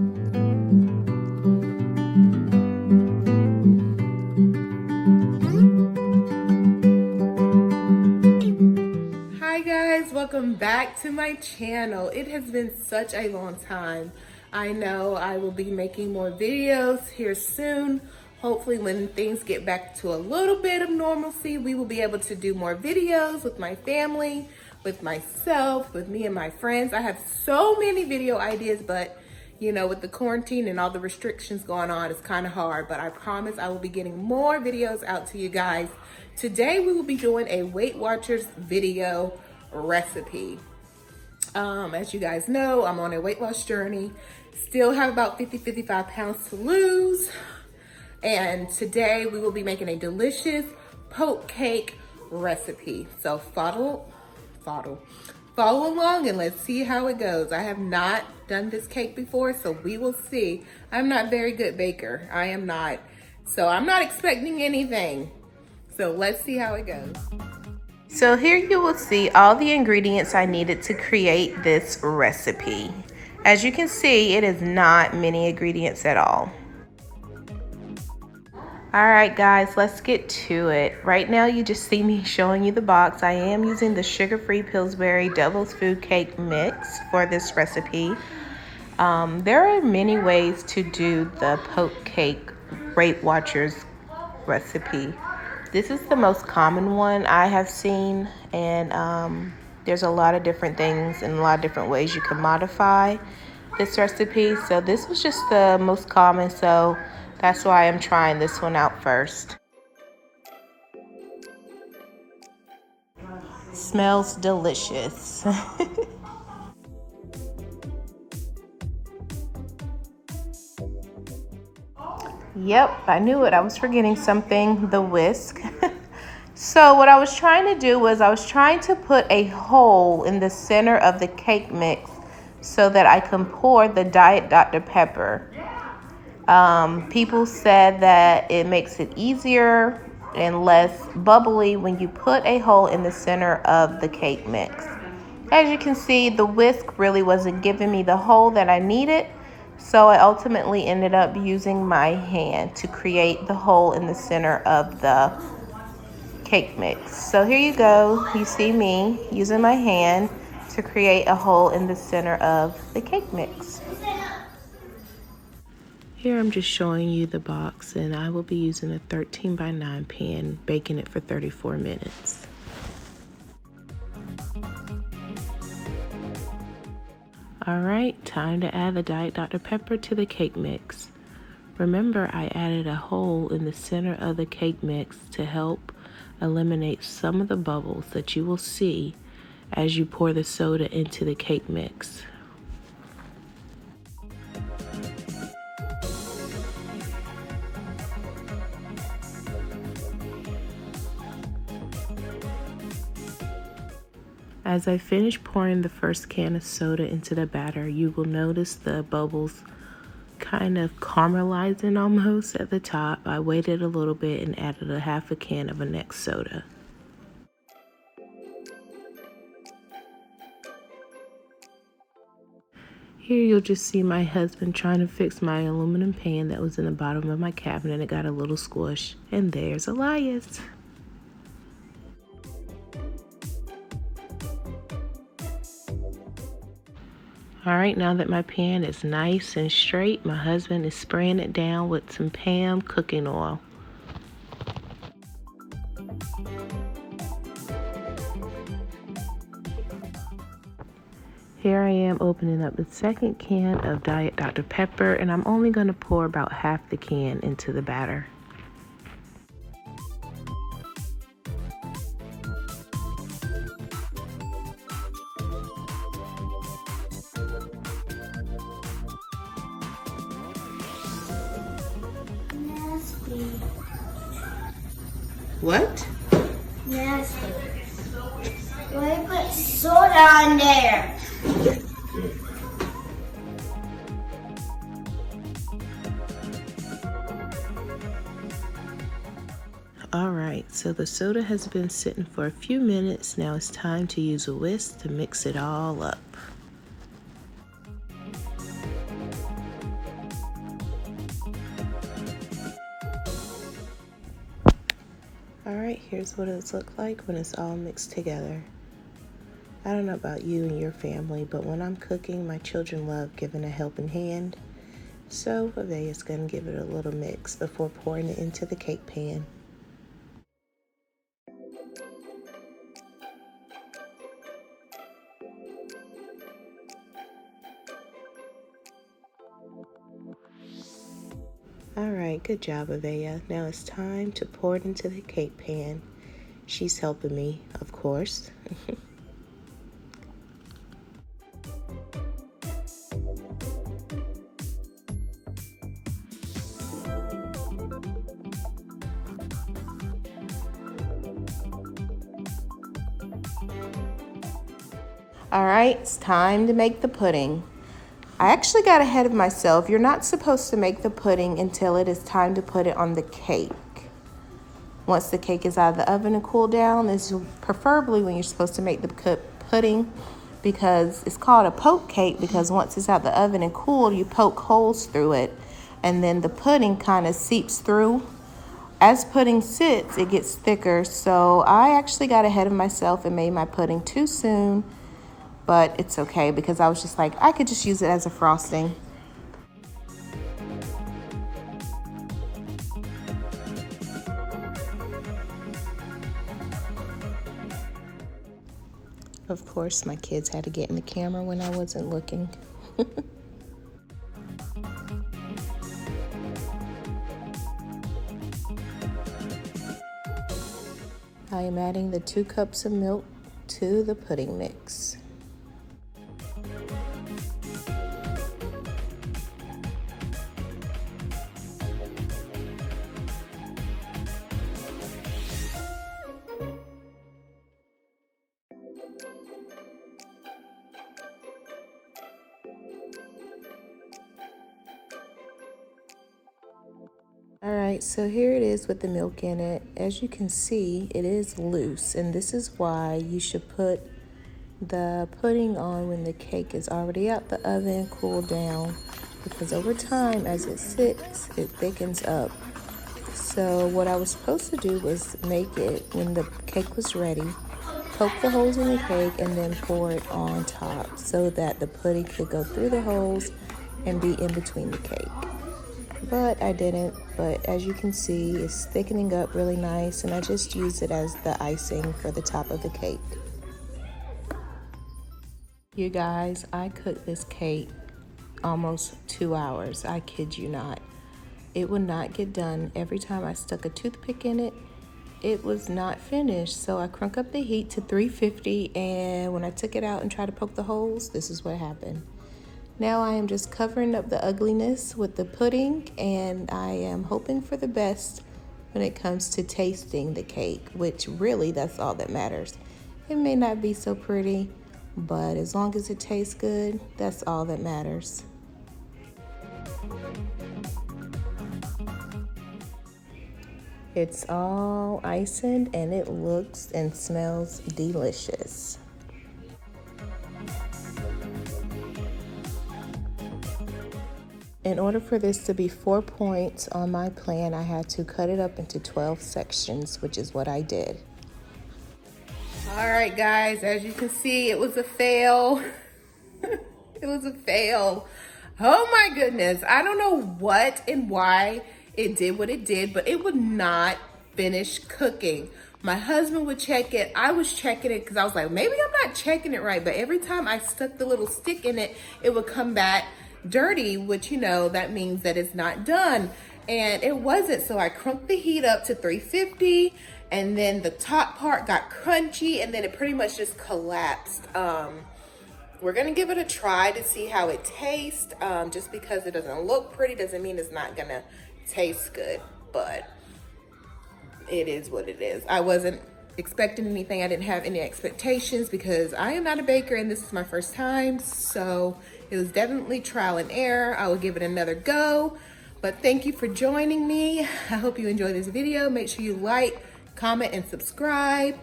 Hi guys, welcome back to my channel. It has been such a long time. I know I will be making more videos here soon. Hopefully when things get back to a little bit of normalcy, we will be able to do more videos with my family, with myself, with me and my friends. I have so many video ideas, but you know, with the quarantine and all the restrictions going on, it's kind of hard, but I promise I will be getting more videos out to you guys. Today, we will be doing a Weight Watchers video recipe. As you guys know, I'm on a weight loss journey. Still have about 55 pounds to lose. And today, we will be making a delicious poke cake recipe. So follow along and let's see how it goes. I have not done this cake before, so we will see. I'm not a very good baker. I am not. So I'm not expecting anything. So let's see how it goes. So here you will see all the ingredients I needed to create this recipe. As you can see, it is not many ingredients at all. All right, guys, let's get to it. Right now, you just see me showing you the box. I am using the sugar-free Pillsbury Devil's Food Cake Mix for this recipe. There are many ways to do the poke cake Weight Watchers recipe. This is the most common one I have seen, and there's a lot of different things and a lot of different ways you can modify this recipe. So this was just the most common, so that's why I'm trying this one out first. Smells delicious. Yep, I knew it. I was forgetting something, the whisk. So what I was trying to do was I was trying to put a hole in the center of the cake mix so that I can pour the Diet Dr. Pepper. People said that it makes it easier and less bubbly when you put a hole in the center of the cake mix. As you can see, the whisk really wasn't giving me the hole that I needed, so I ultimately ended up using my hand to create the hole in the center of the cake mix. So here you go. You see me using my hand to create a hole in the center of the cake mix. Here I'm just showing you the box, and I will be using a 13x9 pan, baking it for 34 minutes. Alright, time to add the Diet Dr. Pepper to the cake mix. Remember, I added a hole in the center of the cake mix to help eliminate some of the bubbles that you will see as you pour the soda into the cake mix. As I finish pouring the first can of soda into the batter, you will notice the bubbles kind of caramelizing almost at the top. I waited a little bit and added a half a can of a next soda. Here you'll just see my husband trying to fix my aluminum pan that was in the bottom of my cabinet. It got a little squish, and there's Elias. Alright, now that my pan is nice and straight, my husband is spraying it down with some Pam cooking oil. Here I am opening up the second can of Diet Dr. Pepper, and I'm only going to pour about half the can into the batter. What? Nasty. Why you put soda on there? Alright, so the soda has been sitting for a few minutes. Now it's time to use a whisk to mix it all up. Alright, here's what it's looked like when it's all mixed together. I don't know about you and your family, but when I'm cooking, my children love giving a helping hand. So Avea's gonna give it a little mix before pouring it into the cake pan. Alright, good job, Avea. Now it's time to pour it into the cake pan. She's helping me, of course. Alright, it's time to make the pudding. I actually got ahead of myself. You're not supposed to make the pudding until it is time to put it on the cake. Once the cake is out of the oven and cooled down, this is preferably when you're supposed to make the pudding, because it's called a poke cake, because once it's out of the oven and cooled, you poke holes through it, and then the pudding kind of seeps through. As pudding sits, it gets thicker, so I actually got ahead of myself and made my pudding too soon. But it's okay, because I was just like, I could just use it as a frosting. Of course, my kids had to get in the camera when I wasn't looking. I am adding the 2 cups of milk to the pudding mix. Alright, so here it is with the milk in it. As you can see, it is loose, and this is why you should put the pudding on when the cake is already out the oven, cooled down, because over time, as it sits, it thickens up. So what I was supposed to do was make it when the cake was ready, poke the holes in the cake, and then pour it on top so that the pudding could go through the holes and be in between the cake. But I didn't, but as you can see, it's thickening up really nice, and I just use it as the icing for the top of the cake. You guys, I cooked this cake almost 2 hours. I kid you not. It would not get done. Every time I stuck a toothpick in it, it was not finished. So I cranked up the heat to 350, and when I took it out and tried to poke the holes, this is what happened. Now I am just covering up the ugliness with the pudding, and I am hoping for the best when it comes to tasting the cake, which really, that's all that matters. It may not be so pretty, but as long as it tastes good, that's all that matters. It's all iced and it looks and smells delicious. In order for this to be 4 points on my plan, I had to cut it up into 12 sections, which is what I did. All right, guys, as you can see, it was a fail. It was a fail. Oh my goodness. I don't know what and why it did what it did, but it would not finish cooking. My husband would check it. I was checking it because I was like, maybe I'm not checking it right. But every time I stuck the little stick in it, it would come back dirty, which, you know, that means that it's not done. And it wasn't. So I cranked the heat up to 350, and then the top part got crunchy, and then it pretty much just collapsed. We're gonna give it a try to see how it tastes. Just because it doesn't look pretty doesn't mean it's not gonna taste good, but it is what it is. I wasn't expecting anything. I didn't have any expectations because I am not a baker and this is my first time. So it was definitely trial and error. I will give it another go, but thank you for joining me. I hope you enjoyed this video. Make sure you like, comment, and subscribe.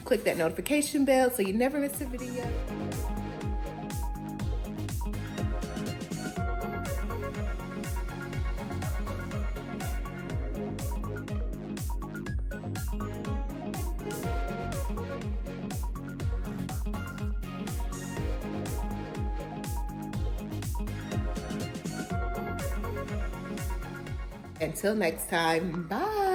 Click that notification bell so you never miss a video. Until next time, bye.